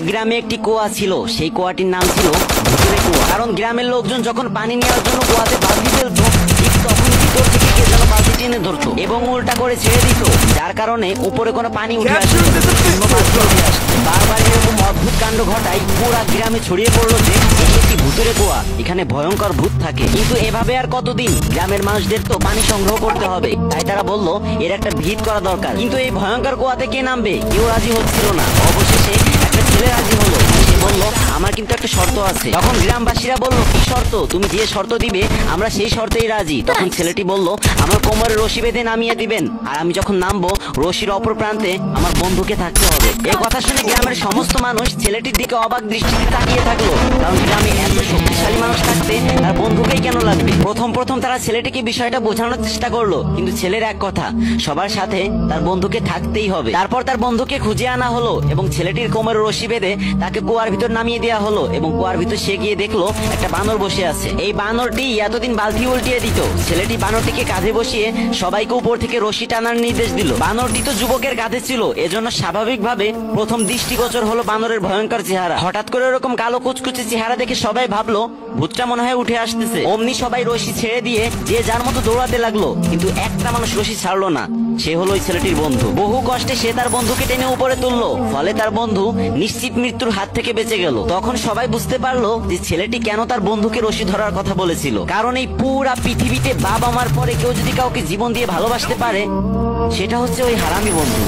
গ্রামে একটি কুয়া ছিল, সেই কুয়াটির নাম ছিল ভূতুরে কুয়া। কারণ গ্রামের লোকজন যখন পানি নেওয়ার জন্য কুয়াতে বালতি ফেলতো, ঠিক তখন ভিতর থেকে কে যেন বালতি টেনে ধরতো এবং উল্টা করে ছেড়ে দিত, যার কারণে উপরে কোনো পানি উঠে আসতো, বারবার এরকম অদ্ভুত কাণ্ড ঘটায় পুরা গ্রামে ছড়িয়ে পড়লো যে এটি একটি ভূতুরে কুয়া, এখানে ভয়ঙ্কর ভূত থাকে। কিন্তু এভাবে আর কতদিন? গ্রামের মানুষদের তো পানি সংগ্রহ করতে হবে, তাই তারা বলল এর একটা ভিত করা দরকার। কিন্তু এই ভয়ঙ্কর কুয়াতে কে নামবে? কেউ রাজি হচ্ছিল না। অবশেষে একটা ছেলে রাজি হলো। সে বলল আমার কিন্তু একটা শর্ত আছে। তখন গ্রামবাসীরা বলল কি শর্ত? তুমি যে শর্ত দিবে আমরা সেই শর্তেই রাজি। তখন ছেলেটি বলল আমার কোমরে রশি বেঁধে নামিয়ে দিবেন, আর আমি যখন নামবো রশির অপর প্রান্তে আমার বন্ধুকে থাকতে হবে। এই কথা শুনে গ্রামের সমস্ত মানুষ ছেলেটির দিকে অবাক দৃষ্টিতে তাকিয়ে থাকলো, কারণ গ্রামে এত শক্তিশালী মানুষ থাকতে তার বন্ধুকেই কেন লাগবে? প্রথম তারা ছেলেটিকে বিষয়টা বোঝানোর চেষ্টা করলো, কিন্তু ছেলের এক কথা, সবার সাথে তার বন্ধুকে থাকতেই হবে। তারপর তার বন্ধুকে খুঁজে আনা হলো এবং ছেলেটির কোমরে রশি বেঁধে তাকে কুয়ার ভিতর নামিয়ে দেওয়া হলো এবং কুয়ার ভিতর সে গিয়ে দেখলো একটা বানর বসে আছে। এই বানরটি এতদিন বালতি উল্টিয়ে দিত। ছেলেটি বানরটিকে কাঁধে বসিয়ে সবাইকে উপর থেকে রশি টানার নির্দেশ দিল। বানরটি তো যুবকের কাঁধে ছিল, এজন্য স্বাভাবিকভাবে প্রথম দৃষ্টিগোচর হলো বানরের ভয়ঙ্কর চেহারা। হঠাৎ করে এরকম কালো কুচকুচে চেহারা দেখে সবাই ভাবলো ভূতটা মনে হয় উঠে আসতেছে। অমনি সবাই রশি ছেড়ে দিয়ে যে যার মতো দৌড়াতে লাগলো, কিন্তু একটা মানুষ রশি ছাড়লো না। সে হলো ওই ছেলেটির বন্ধু। বহু কষ্টে সে তার বন্ধুকে টেনে উপরে তুললো, ফলে তার বন্ধু নিশ্চিত মৃত্যুর হাত থেকে বেঁচে গেল। তখন সবাই বুঝতে পারলো যে ছেলেটি কেন তার বন্ধুকে রশি ধরার কথা বলেছিল। কারণ এই পুরা পৃথিবীতে বাবা মার পরে কেউ যদি কাউকে জীবন দিয়ে ভালোবাসতে পারে, সেটা হচ্ছে ওই হারামি বন্ধু।